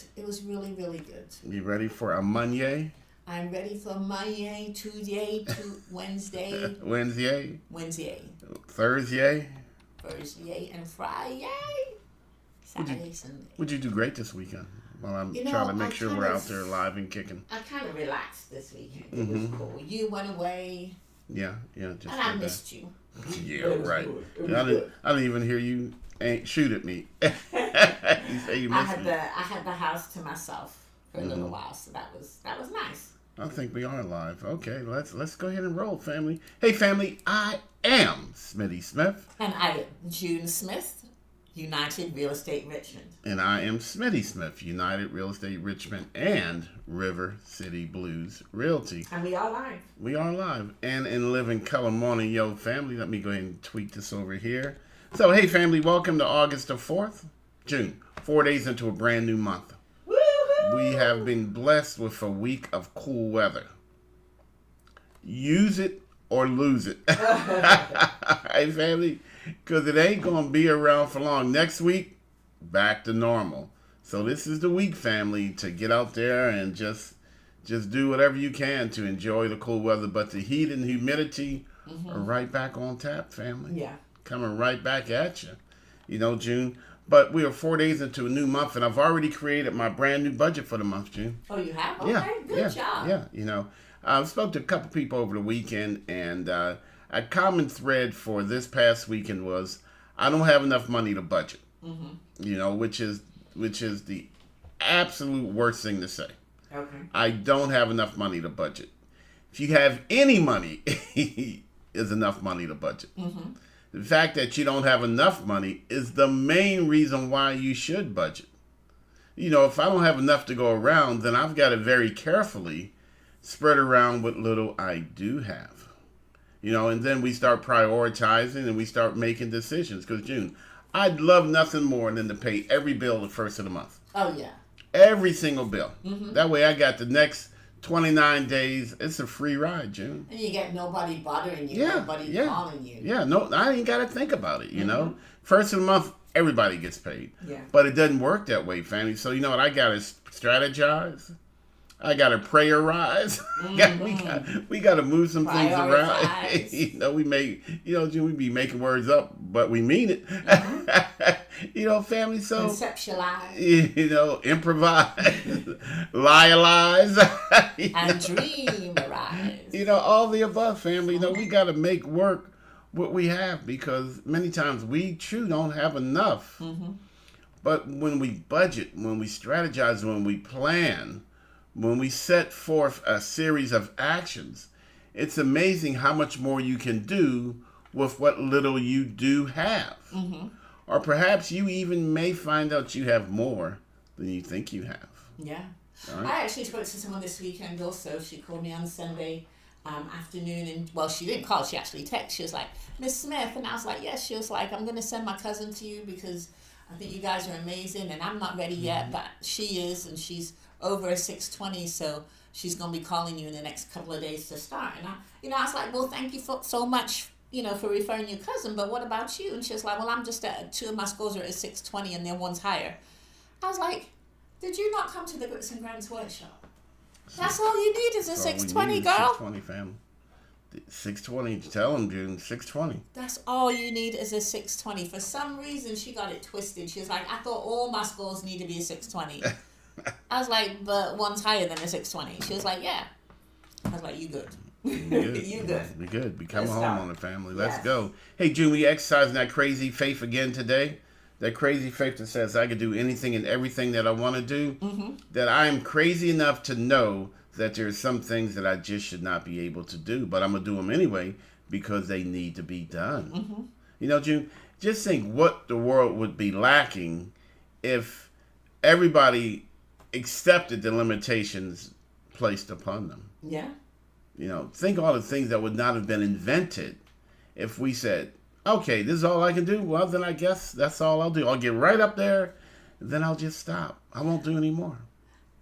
good. It was really, really good. You ready for a Monday? I'm ready for Monday, Tuesday, Wednesday, Wednesday? Wednesday, Thursday? Thursday, and Friday. Saturday, Sunday. Would you do great this weekend? Well, I'm You know, trying to make I sure kind we're of- out there live and kicking. I kind of relaxed this weekend. It was cool. You went away, Yeah, just and I like missed you. that. Yeah, It was right. good. It was I didn't, good. I didn't even hear you shoot at me. You say you I missed had me. the house to myself for a little while, so that was nice. I think we are live. Okay, let's go ahead and roll, family. Hey, family, I am Smitty Smith. And I am June Smith, United Real Estate Richmond. And I am Smitty Smith, United Real Estate Richmond and River City Blues Realty. And we are live. We are live and in living color morning, yo, family. Let me go ahead and tweet this over here. So, hey, family, welcome to August the 4th, June. 4 days into a brand new month. Woo-hoo! We have been blessed with a week of cool weather. Use it or lose it. Hey, family, because it ain't going to be around for long. Next week, back to normal. So this is the week, family, to get out there and just do whatever you can to enjoy the cool weather. But the heat and humidity are right back on tap, family. Yeah. Coming right back at you. You know, June. But we are 4 days into a new month, and I've already created my brand new budget for the month, June. Oh, you have? Okay, Yeah, good job. Yeah, you know. I spoke to a couple people over the weekend, and a common thread for this past weekend was I don't have enough money to budget. You know, which is the absolute worst thing to say. Okay. I don't have enough money to budget. If you have any money, is enough money to budget. The fact that you don't have enough money is the main reason why you should budget. You know, if I don't have enough to go around, then I've got to very carefully spread around what little I do have. You know, and then we start prioritizing and we start making decisions. Because, June, I'd love nothing more than to pay every bill the first of the month. Oh, yeah. Every single bill. That way I got the next 29 days. It's a free ride, June. And you get nobody bothering you, Yeah, nobody yeah. calling you. Yeah, no, I ain't got to think about it, you know. First of the month, everybody gets paid. Yeah. But it doesn't work that way, family. So, you know what? I got to strategize. I got to prayerize. We got to move some things around. Prioritize. You know, we be making words up, but we mean it. You know, family, so... Conceptualize You know, improvise, lialize. and dreamerize. You know, all the above, family. You know, we got to make work what we have because many times we true don't have enough. But when we budget, when we strategize, when we plan, when we set forth a series of actions, it's amazing how much more you can do with what little you do have. Or perhaps you even may find out you have more than you think you have. Yeah. All right. I actually spoke to someone this weekend also. She called me on Sunday afternoon and, well, she didn't call, she actually texted. She was like, Miss Smith. And I was like, yes. She was like, I'm going to send my cousin to you because I think you guys are amazing and I'm not ready yet, but she is and she's over 620, so she's going to be calling you in the next couple of days to start. And I was like, well, thank you so much, for referring your cousin, but what about you? And she was like, well, I'm just at, 2 of my scores are at 620 and then one's higher. I was like, did you not come to the Grits and Grants workshop? That's all you need is a 620, girl. 620, family. 620, tell them, June, 620. That's all you need is a 620. For some reason, she got it twisted. She was like, I thought all my scores need to be a 620. I was like, but one's higher than a 620. She was like, yeah. I was like, you good. Good. You good. We good. We coming Let's home go. on the family. Let's Yes. go. Hey, June, we exercising that crazy faith again today. That crazy faith that says I can do anything and everything that I want to do. That I am crazy enough to know that there's some things that I just should not be able to do, but I'm going to do them anyway because they need to be done. You know, June, just think what the world would be lacking if everybody accepted the limitations placed upon them. Yeah. You know, think all the things that would not have been invented if we said, okay, this is all I can do. Well, then I guess that's all I'll do. I'll get right up there, then I'll just stop. I won't do any more.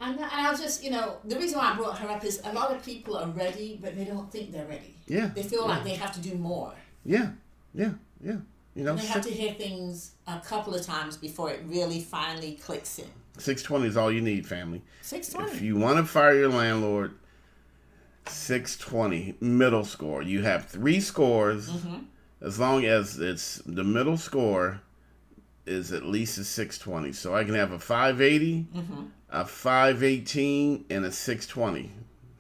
And I was just, the reason why I brought her up is a lot of people are ready, but they don't think they're ready. Yeah. They feel like they have to do more. Yeah. You know, And they have to hear things a couple of times before it really finally clicks in. 620 is all you need, family. If 620. you want to fire your landlord, 620 middle score. You have 3 scores. As long as it's the middle score is at least a 620. So I can have a 580, a 518, and a 620.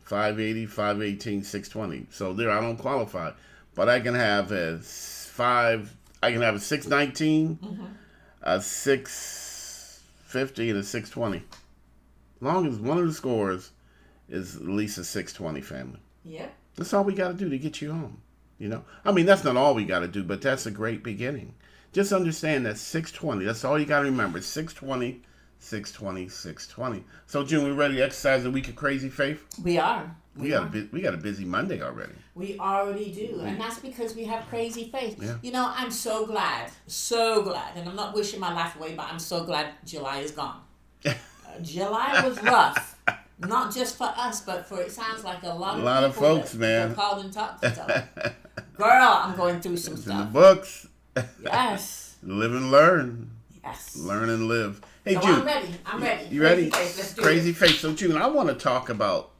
580, 518, 620. So there, I don't qualify, but I can have a 619, a 650, and a 620. As long as one of the scores is at least a 620, family. Yep. That's all we got to do to get you home. You know, I mean, that's not all we got to do, but that's a great beginning. Just understand that 620. That's all you got to remember. 620, 620, 620. So, June, we ready to exercise the week of crazy faith? We are. We got a busy Monday already. We already do, and that's because we have crazy faith. Yeah. You know, I'm so glad, and I'm not wishing my life away, but I'm so glad July is gone. July was rough. Not just for us, but for it sounds like a lot of people folks, man. that called and talked to us. Girl, I'm going through some It's in the stuff. books. Yes. Live and learn. Yes. Learn and live. Hey, So June. I'm ready. You ready? Crazy faith. Let's do Crazy it. faith. So, June, I want to talk about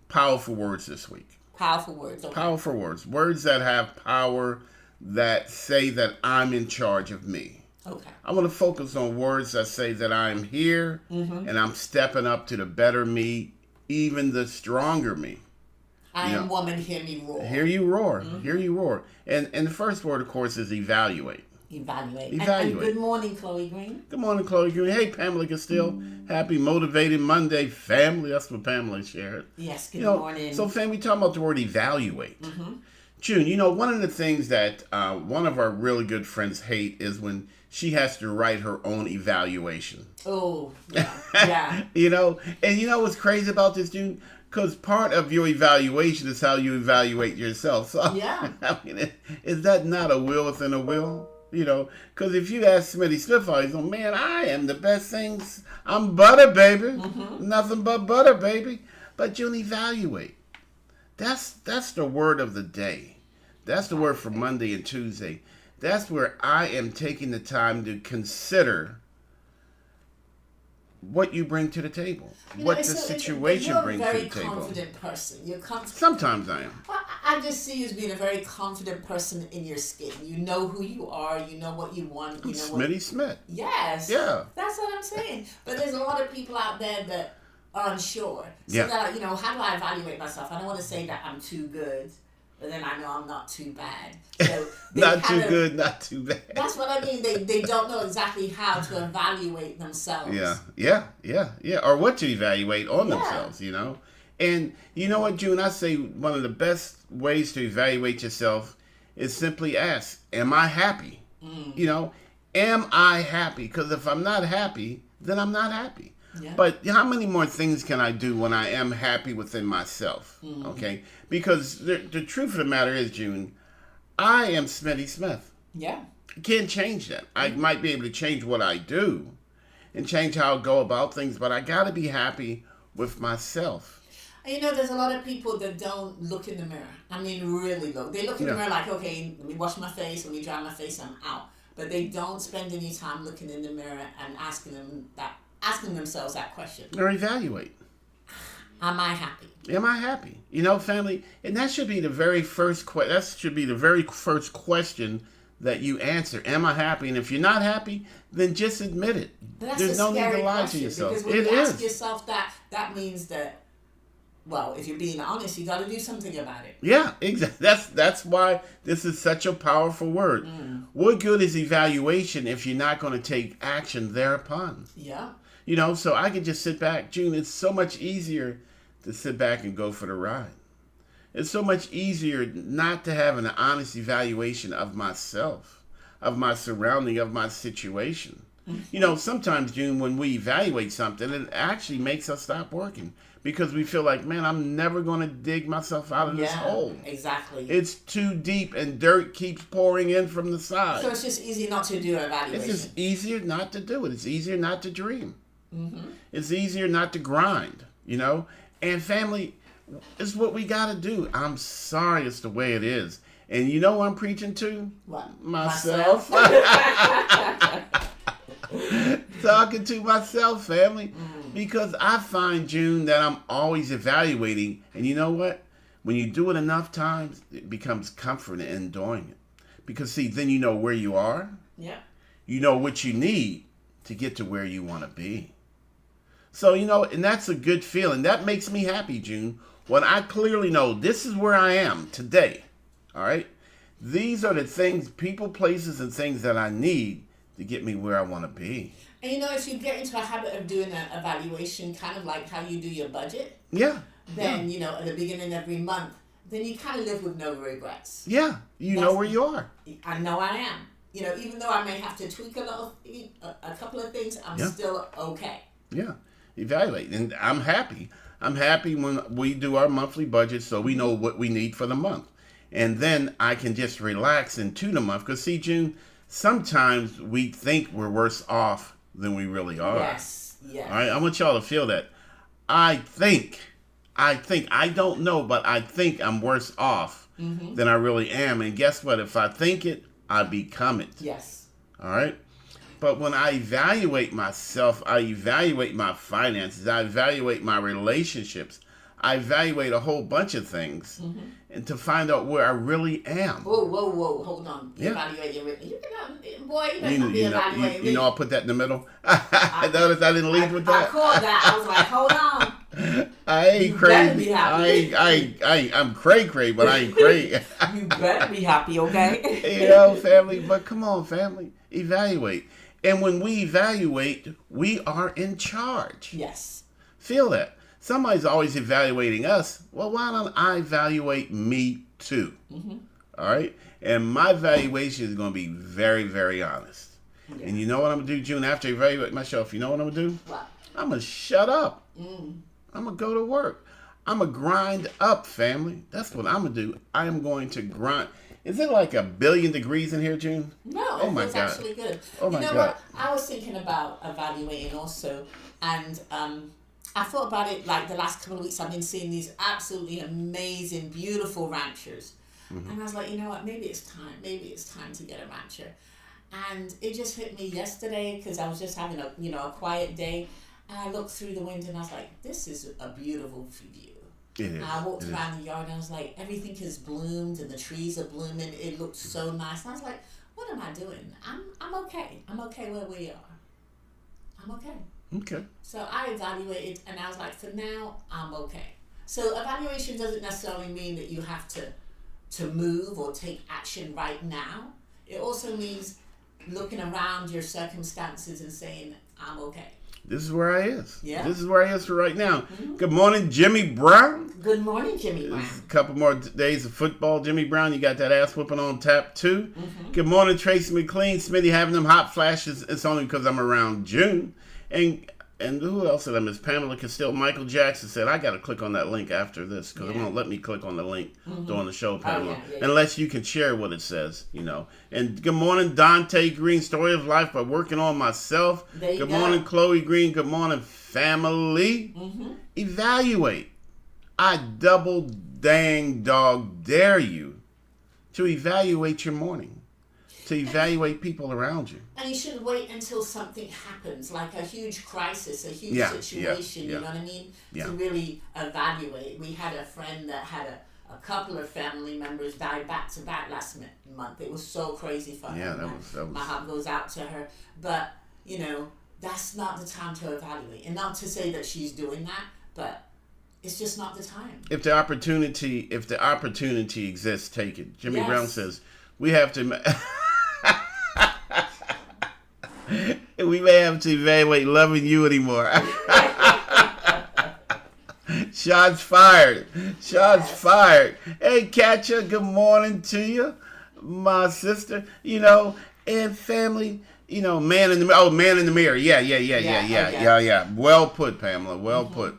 powerful words this week. Powerful words. Okay. Powerful words. Words that have power, that say that I'm in charge of me. Okay. I want to focus on words that say that I'm here and I'm stepping up to the better me, even the stronger me. I am woman, hear me roar. Hear you roar. Hear you roar. And the first word, of course, is evaluate. Evaluate. Evaluate. And good morning, Chloe Green. Good morning, Chloe Green. Hey, Pamela Castile. Happy Motivated Monday, family. That's what Pamela shared. Yes, good You know, morning. so, fam, we talking about the word evaluate. June, you know, one of the things that one of our really good friends hate is when she has to write her own evaluation. Oh, yeah. Yeah. You know, and you know what's crazy about this, June? Because part of your evaluation is how you evaluate yourself. So, Yeah. I mean, is that not a will within a will? You know, because if you ask Smitty Smith, he's going, man, I am the best things. I'm butter, baby. Nothing but butter, baby. But you'll evaluate. That's the word of the day. That's the word for Monday and Tuesday. That's where I am taking the time to consider what you bring to the table, what the situation brings to the You're a very table. confident person. You're confident. Sometimes I am. I just see you as being a very confident person in your skin. You know who you are. You know what you want. You know Smitty Smith. Yes. Yeah. That's what I'm saying. But there's a lot of people out there that are unsure. So Yeah. they're like, you know, how do I evaluate myself? I don't want to say that I'm too good, but then I know I'm not too bad. So they Not too kind of- good, not too bad. That's what I mean. They don't know exactly how to evaluate themselves. Yeah. Or what to evaluate on Yeah. themselves, you know? And you know what, June? I say one of the best ways to evaluate yourself is simply ask, am I happy? You know, am I happy? Because if I'm not happy, then I'm not happy. Yeah. But how many more things can I do when I am happy within myself? Okay? Because the truth of the matter is, June, I am Smitty Smith. Yeah. I can't change that. I might be able to change what I do and change how I go about things, but I got to be happy with myself. And you know, there's a lot of people that don't look in the mirror. I mean, really look. They look in the mirror like, okay, let me wash my face, let me dry my face, I'm out. But they don't spend any time looking in the mirror and asking themselves that question. Or evaluate. Am I happy? Am I happy? You know, family, and that should be the very first question that you answer. Am I happy? And if you're not happy, then just admit it. But that's There's a no need scary to lie question, to yourself. Because when It you ask is. yourself that means that, well, if you're being honest, you got to do something about it. Yeah, exactly. That's why this is such a powerful word. What good is evaluation if you're not going to take action thereupon? Yeah. You know, so I can just sit back. June, it's so much easier to sit back and go for the ride. It's so much easier not to have an honest evaluation of myself, of my surrounding, of my situation. You know, sometimes, June, when we evaluate something, it actually makes us stop working because we feel like, man, I'm never going to dig myself out of this hole. Exactly. It's too deep and dirt keeps pouring in from the side. So it's just easy not to do evaluation. It's just easier not to do it. It's easier not to dream. It's easier not to grind, you know? And family, it's what we got to do. I'm sorry it's the way it is. And you know who I'm preaching to? What? Myself. Talking to myself, family. Because I find, June, that I'm always evaluating. And you know what? When you do it enough times, it becomes comfort in doing it. Because, see, then you know where you are. Yeah. You know what you need to get to where you want to be. So, and that's a good feeling. That makes me happy, June, when I clearly know this is where I am today. All right? These are the things, people, places, and things that I need to get me where I want to be. And if you get into a habit of doing an evaluation, kind of like how you do your budget, Yeah. then, at the beginning of every month, then you kind of live with no regrets. Yeah. You know where you are. I know I am. Even though I may have to tweak a couple of things, I'm still okay. Yeah. Evaluate. And I'm happy. I'm happy when we do our monthly budget so we know what we need for the month. And then I can just relax into the month. Because, see, June, sometimes we think we're worse off than we really are. Yes. All right? I want y'all to feel that. I think, I don't know, but I think I'm worse off than I really am. And guess what? If I think it, I become it. Yes. All right? But when I evaluate myself, I evaluate my finances, I evaluate my relationships, I evaluate a whole bunch of things, and to find out where I really am. Whoa, hold on. Evaluate your boy, you better not be evaluating me. I put that in the middle. Notice I didn't lead with that. I caught that. I was like, hold on. I ain't crazy. I'm cray, but I ain't cray. You better be happy, okay? Family. But come on, family. Evaluate. And when we evaluate, we are in charge. Yes. Feel that. Somebody's always evaluating us. Well, why don't I evaluate me too? All right? And my evaluation is going to be very, very honest. Yeah. And you know what I'm going to do, June, after I evaluate myself? You know what I'm going to do? What? I'm going to shut up. I'm going to go to work. I'm going to grind up, family. That's what I'm going to do. I am going to grind. Is it like 1 billion degrees in here, June? No, oh my it's God. Actually good. Oh my God. What? I was thinking about evaluating also, and I thought about it like the last couple of weeks. I've been seeing these absolutely amazing, beautiful ranchers, and I was like, you know what? Maybe it's time. Maybe it's time to get a rancher. And it just hit me yesterday because I was just having a quiet day, and I looked through the window and I was like, this is a beautiful view. It is. I walked around the yard and I was like, everything has bloomed and the trees are blooming. It looks so nice. And I was like, what am I doing? I'm okay. I'm okay where we are. I'm okay. Okay. So I evaluated and I was like, for now, I'm okay. So evaluation doesn't necessarily mean that you have to move or take action right now. It also means looking around your circumstances and saying, I'm okay. This is where I is. Yeah. This is where I is for right now. Good morning, Jimmy Brown. Good morning, Jimmy Brown. A couple more days of football, Jimmy Brown. You got that ass whooping on tap too. Good morning, Tracy McLean. Smitty having them hot flashes. It's only because I'm around June. And who else did I miss? Pamela Castile. Michael Jackson said, I got to click on that link after this because it won't let me click on the link during the show, Pamela. Unless you can share what it says, And good morning, Dante Green. Story of life by working on myself. Good morning, Chloe Green. Good morning, family. Evaluate. I double dang dog dare you to evaluate your morning. To evaluate people around you. And you shouldn't wait until something happens, like a huge crisis, a huge situation, you know what I mean? To really evaluate. We had a friend that had a couple of family members die back to back last month. It was so crazy for her. That was... My heart goes out to her. But, that's not the time to evaluate. And not to say that she's doing that, but it's just not the time. If the opportunity exists, take it. Jimmy Brown says, we have to... we may have to evaluate loving you anymore. Shots fired. Shots fired. Hey, Katja, good morning to you, my sister. And family. Man in the mirror. Yeah. Well put, Pamela. Well put.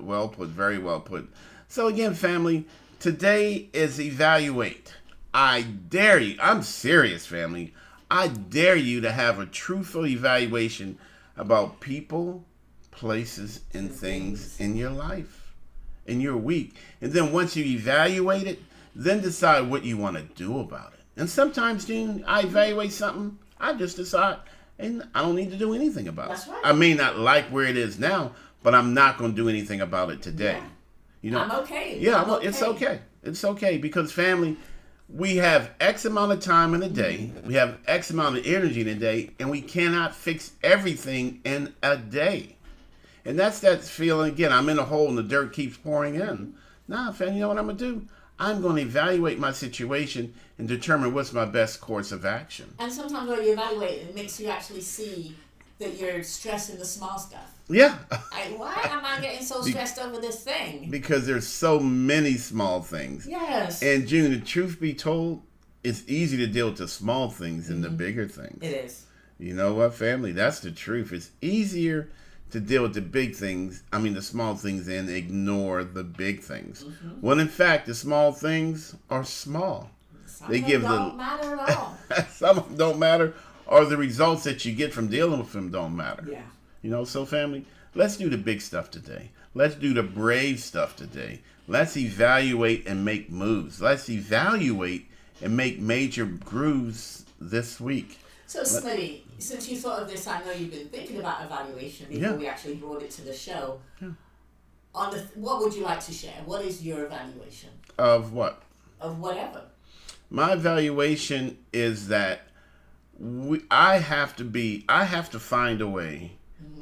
Very well put. So again, family, today is evaluate. I dare you. I'm serious, family. I dare you to have a truthful evaluation about people, places, and things in your life, in your week. And then once you evaluate it, then decide what you want to do about it. And sometimes, Dean, I evaluate something, I just decide, and I don't need to do anything about That's it. right. I may not like where it is now, but I'm not going to do anything about it today. Yeah. You know, I'm okay. yeah, I'm well, it's okay. It's okay because family, we have X amount of time in a day, we have X amount of energy in a day, and we cannot fix everything in a day. And that's that feeling again. I'm in a hole and the dirt keeps pouring in. Nah, fam, you know what I'm gonna do? I'm going to evaluate my situation and determine what's my best course of action. And sometimes when you evaluate, it makes you actually see that you're stressing the small stuff. Yeah. Like, why am I getting so stressed over this thing? Because there's so many small things. Yes. And June, the truth be told, it's easy to deal with the small things than the bigger things. It is. You know what, family? That's the truth. It's easier to deal with the big things, the small things, and ignore the big things. When in fact, the small things are small. Some They of them give don't matter at all. Some of them don't matter, or the results that you get from dealing with them don't matter. Yeah. You know, so family, let's do the big stuff today. Let's do the brave stuff today. Let's evaluate and make moves. Let's evaluate and make major grooves this week. So, Smitty, since you thought of this, I know you've been thinking about evaluation before we actually brought it to the show. Yeah. What would you like to share? What is your evaluation Of what? of whatever? My evaluation is that I have to find a way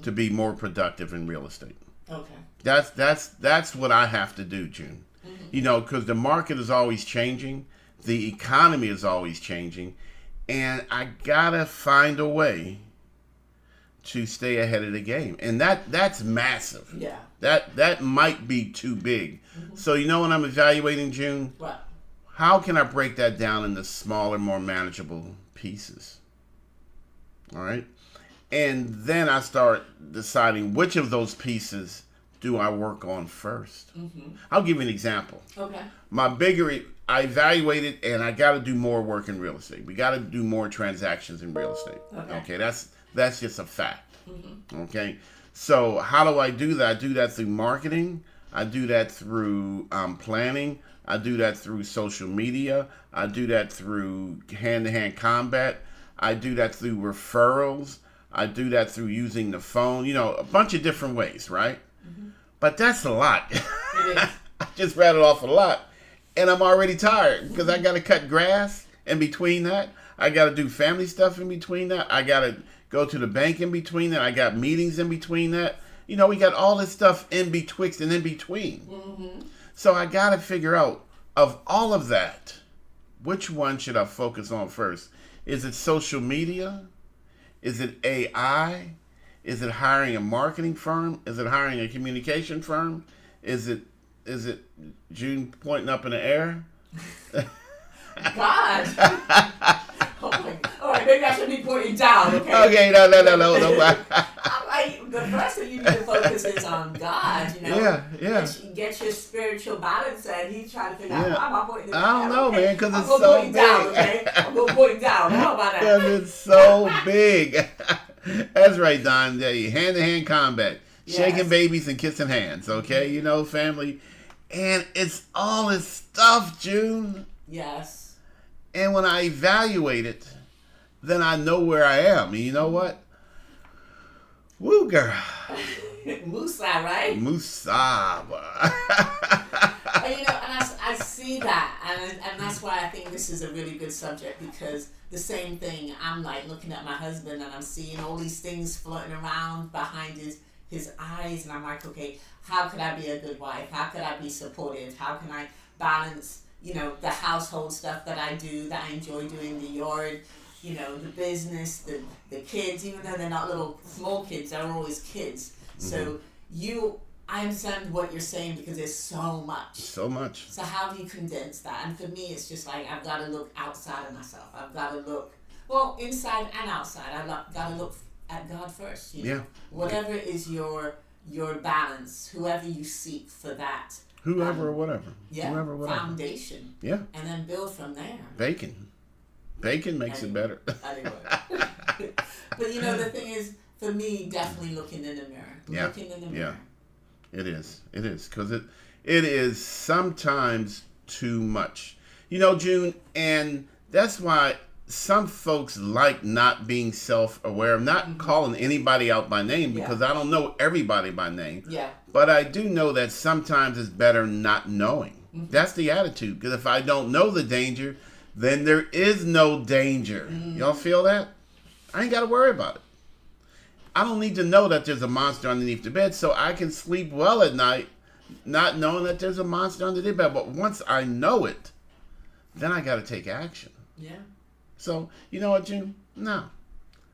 to be more productive in real estate. Okay. That's what I have to do, June. You know, because the market is always changing, the economy is always changing, and I gotta find a way to stay ahead of the game, and that's massive. Yeah. That might be too big. So you know what I'm evaluating, June? What? How can I break that down into smaller, more manageable pieces? All right. And then I start deciding which of those pieces do I work on first. I'll give you an example. Okay. I evaluated and I got to do more work in real estate. We got to do more transactions in real estate. Okay. That's just a fact. Okay. So how do I do that? I do that through marketing. I do that through planning. I do that through social media. I do that through hand-to-hand combat. I do that through referrals. I do that through using the phone. You know, a bunch of different ways, right? But that's a lot. It is. I just rattled off a lot. And I'm already tired because I got to cut grass in between that. I got to do family stuff in between that. I got to go to the bank in between that. I got meetings in between that. You know, we got all this stuff in betwixt and in between. So I got to figure out, of all of that, which one should I focus on first? Is it social media? Is it AI? Is it hiring a marketing firm? Is it hiring a communication firm? Is it June pointing up in the air? God. Oh my. All right, maybe I should be pointing down. Okay. Okay, no. I'm like, the first thing you need to focus is on God. You know. Yeah. Get your spiritual balance, and he's trying to figure out why am I pointing down. I don't know, okay? man, because I'm it's gonna so point big. down, okay? I'm gonna point down. How about that? Because it's so big. That's right, Don. Hand-to-hand combat. Shaking Yes. babies and kissing hands, okay? You know, family. And it's all this stuff, June. Yes. And when I evaluate it, then I know where I am. And you know what? Woo, girl. Musa, right? Musaba. And, you know, and I see that, and that's why I think this is a really good subject, because the same thing, I'm like looking at my husband and I'm seeing all these things floating around behind his eyes, and I'm like, okay, how could I be a good wife? How could I be supportive? How can I balance, you know, the household stuff that I do, that I enjoy doing, the yard, you know, the business, the kids, even though they're not little small kids, they're always kids. So I understand what you're saying, because there's so much. So much. So how do you condense that? And for me, it's just like, I've got to look outside of myself. I've got to look, well, inside and outside. I've got to look at God first. You know? Yeah. Whatever is your balance, whoever you seek for that. Whoever or whatever. Yeah. Whoever, whatever. Foundation. Yeah. And then build from there. Bacon makes it better. Anyway. But you know, the thing is, for me, definitely looking in the mirror. Yeah. Looking in the mirror. It is. Because it is sometimes too much. You know, June, and that's why some folks like not being self-aware. I'm not calling anybody out by name because I don't know everybody by name. Yeah. But I do know that sometimes it's better not knowing. That's the attitude. Because if I don't know the danger, then there is no danger. Y'all feel that? I ain't got to worry about it. I don't need to know that there's a monster underneath the bed so I can sleep well at night not knowing that there's a monster under the bed. But once I know it, then I got to take action. Yeah. So, you know what, June? No.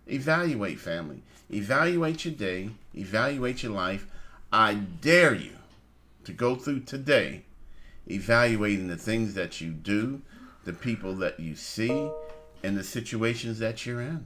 Evaluate, family. Evaluate your day. Evaluate your life. I dare you to go through today evaluating the things that you do, the people that you see, and the situations that you're in.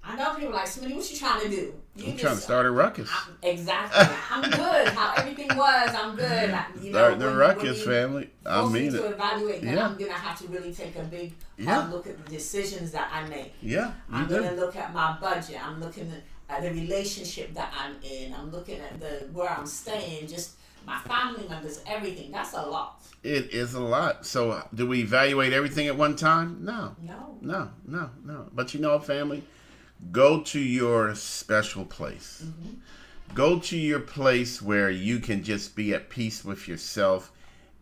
I know people like, Smitty, what you trying to do? I'm trying to start a ruckus. Exactly. I'm good. How everything was, I'm good. Start the ruckus, family. I mean to it. evaluate that, I'm going to have to really take a big look at the decisions that I make. Yeah, I'm going to look at my budget. I'm looking at the relationship that I'm in. I'm looking at where I'm staying, just my family members, everything. That's a lot. It is a lot. So do we evaluate everything at one time? No. No. But you know what, family? Go to your special place. Go to your place where you can just be at peace with yourself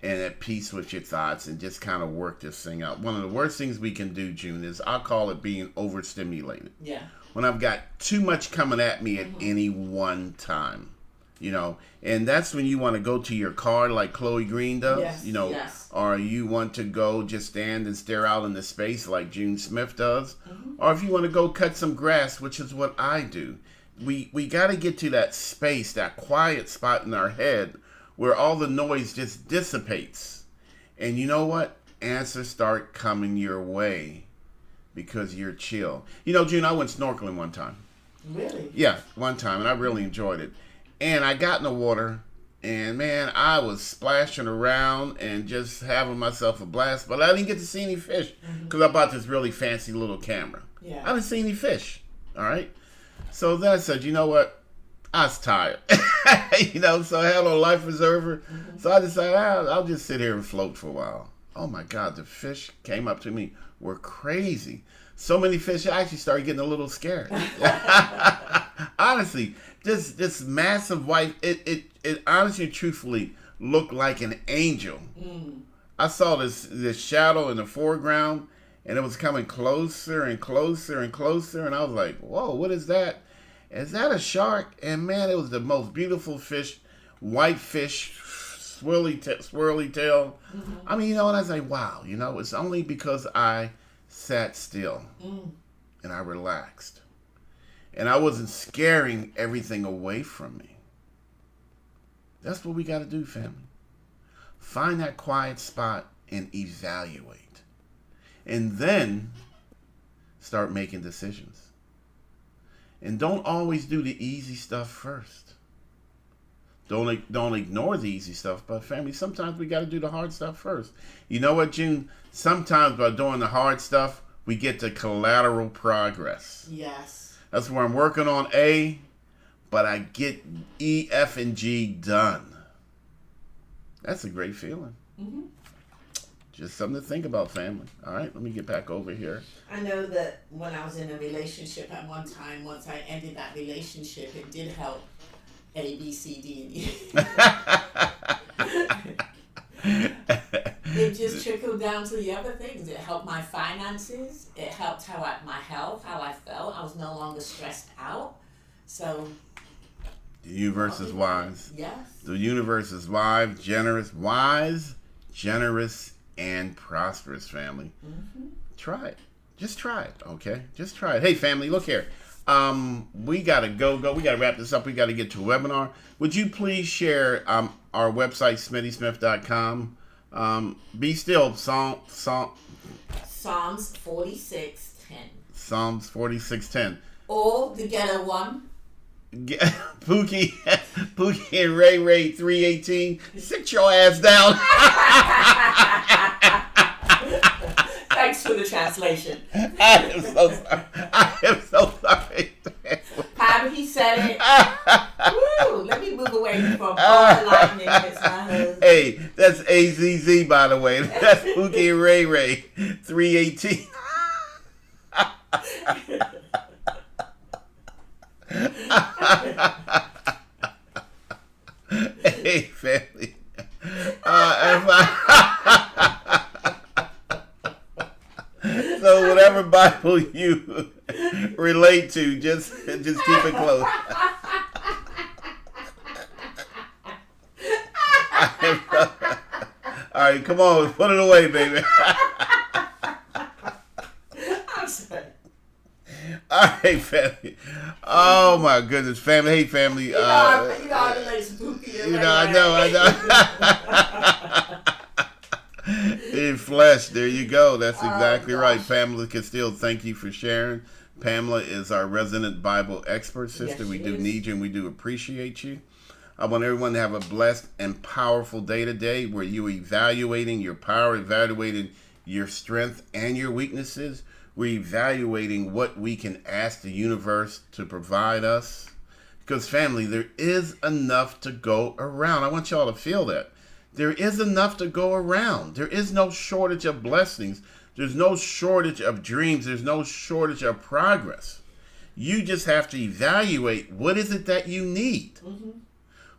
and at peace with your thoughts and just kind of work this thing out. One of the worst things we can do, June, is I call it being overstimulated. Yeah. When I've got too much coming at me at any one time. You know, and that's when you want to go to your car like Chloe Green does, or you want to go just stand and stare out into space like June Smith does, or if you want to go cut some grass, which is what I do. We got to get to that space, that quiet spot in our head where all the noise just dissipates. And you know what? Answers start coming your way because you're chill. You know, June, I went snorkeling one time. Really? Yeah, one time, and I really enjoyed it. And I got in the water, and man, I was splashing around and just having myself a blast. But I didn't get to see any fish because I bought this really fancy little camera. Yeah. I didn't see any fish. All right. So then I said, you know what? I was tired. So I had a life preserver. So I decided I'll just sit here and float for a while. Oh my God, the fish came up to me were crazy. So many fish, I actually started getting a little scared. Honestly. This massive white, it honestly, truthfully looked like an angel. I saw this shadow in the foreground, and it was coming closer and closer and closer, and I was like, whoa, what is that? Is that a shark? And man, it was the most beautiful fish, white fish, swirly tail. I mean, and I was like, wow, it's only because I sat still and I relaxed. And I wasn't scaring everything away from me. That's what we got to do, family. Find that quiet spot and evaluate. And then start making decisions. And don't always do the easy stuff first. Don't ignore the easy stuff. But family, sometimes we got to do the hard stuff first. You know what, June? Sometimes by doing the hard stuff, we get to collateral progress. Yes. That's where I'm working on A, but I get E, F, and G done. That's a great feeling. Just something to think about, family. All right, let me get back over here. I know that when I was in a relationship at one time, once I ended that relationship, it did help A, B, C, D, and E. It just trickled down to the other things. It helped my finances. It helped my health, how I felt. I was no longer stressed out. So. The universe is wise. Yes. The universe is wise, generous, and prosperous, family. Try it. Just try it, okay? Just try it. Hey, family, look here. We got to go. We got to wrap this up. We got to get to a webinar. Would you please share our website, SmittySmith.com? Be still. Psalms 46:10. Psalms 46:10. Or the ghetto one. Pookie and Ray 318. Sit your ass down. Thanks for the translation. I am so sorry. However he said it. Woo, let me move away from all the lightning. It's my husband. Hey, that's AZZ, by the way. That's Pookie and Ray 318. Hey, family. If I, so whatever Bible you relate to, just keep it close. All right, come on, put it away, baby. I'm sorry. All right, family. Oh my goodness, family. Hey, family. You know I relate spooky. I know. In flesh, there you go. That's exactly right. Pamela Castile, thank you for sharing. Pamela is our resident Bible expert, sister. Yes, we she do is. need you and we do appreciate you. I want everyone to have a blessed and powerful day today where you're evaluating your power, evaluating your strength and your weaknesses. We're evaluating what we can ask the universe to provide us. Because, family, there is enough to go around. I want y'all to feel that. There is enough to go around. There is no shortage of blessings. There's no shortage of dreams. There's no shortage of progress. You just have to evaluate what is it that you need. Mm-hmm.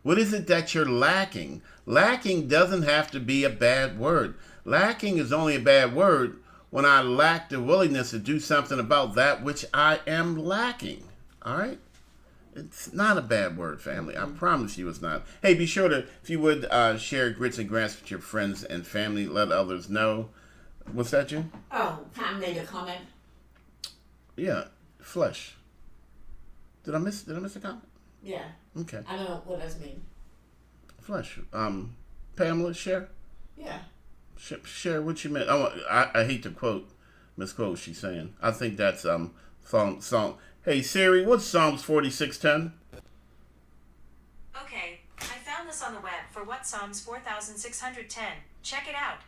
What is it that you're lacking? Lacking doesn't have to be a bad word. Lacking is only a bad word when I lack the willingness to do something about that which I am lacking. All right? It's not a bad word, family. I promise you it's not. Hey, be sure to, if you would, share Grits and Grants with your friends and family. Let others know. What's that, Jim? Oh, Pam made a comment. Yeah, flesh. Did I miss a comment? Yeah. Okay. I don't know what does mean. Flesh. Pamela, share. Yeah. Share what you meant. I hate to misquote she's saying. I think that's song. Hey Siri, what's Psalms 46:10? Okay, I found this on the web for what Psalms 4610. Check it out.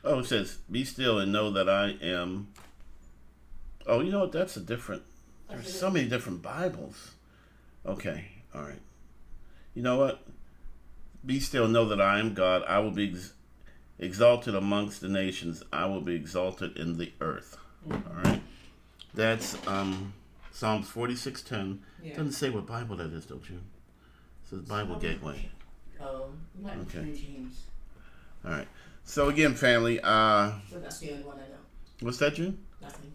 Oh, it says, "Be still and know that I am." Oh, you know what? That's a different. There's so many different Bibles. Okay, all right. You know what? Be still, know that I am God. I will be exalted amongst the nations. I will be exalted in the earth. All right. That's Psalms 46:10. Yeah. Doesn't say what Bible that is, don't you? It says Bible Gateway. Oh, like Okay. King James. All right. So again, family. So that's the only one I know. What's that, June? Nothing.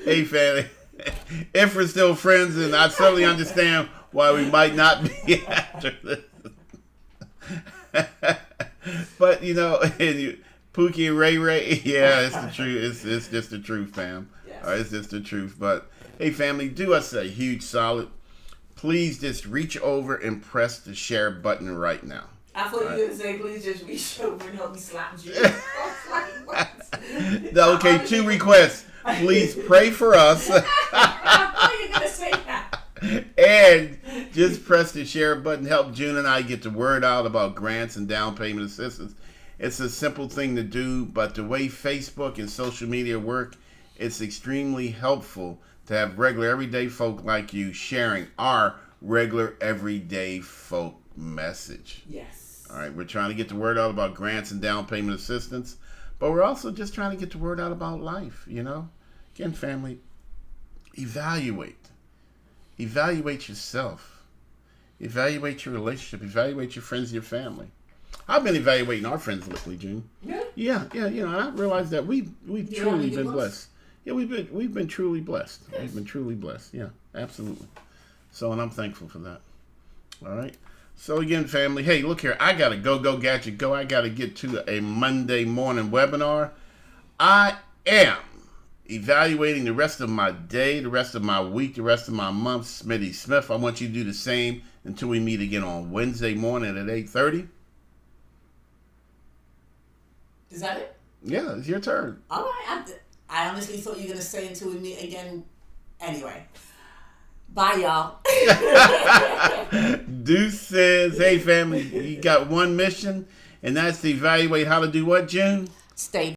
Hey, family. If we're still friends, and I certainly understand why we might not be after this. But, and Pookie and Ray, yeah, it's the truth. It's just the truth, fam. Yes. All right, it's just the truth. But, hey, family, do us a huge solid. Please just reach over and press the share button right now. I thought you were going to say, please just reach over and help me slap you. Okay, 2 requests. Please pray for us. I thought you were going to say that. And just press the share button. Help June and I get the word out about grants and down payment assistance. It's a simple thing to do, but the way Facebook and social media work, it's extremely helpful to have regular everyday folk like you sharing our regular everyday folk message. Yes. All right, we're trying to get the word out about grants and down payment assistance, but we're also just trying to get the word out about life, Again, family, evaluate yourself. Evaluate your relationship. Evaluate your friends and your family. I've been evaluating our friends lately, June. Yeah? Yeah. And I realized that we've You truly only been get blessed. Yeah, we've been truly blessed. Yes. We've been truly blessed. Yeah, absolutely. So, and I'm thankful for that. All right. So again, family, hey, look here. I gotta go gadget go. I gotta get to a Monday morning webinar. I am evaluating the rest of my day, the rest of my week, the rest of my month. Smitty Smith. I want you to do the same until we meet again on Wednesday morning at 8:30. Is that it? Yeah, it's your turn. All right. I honestly thought you were going to say until we meet again. Anyway. Bye, y'all. Deuces. Hey, family, you got one mission, and that's to evaluate how to do what, June? Stay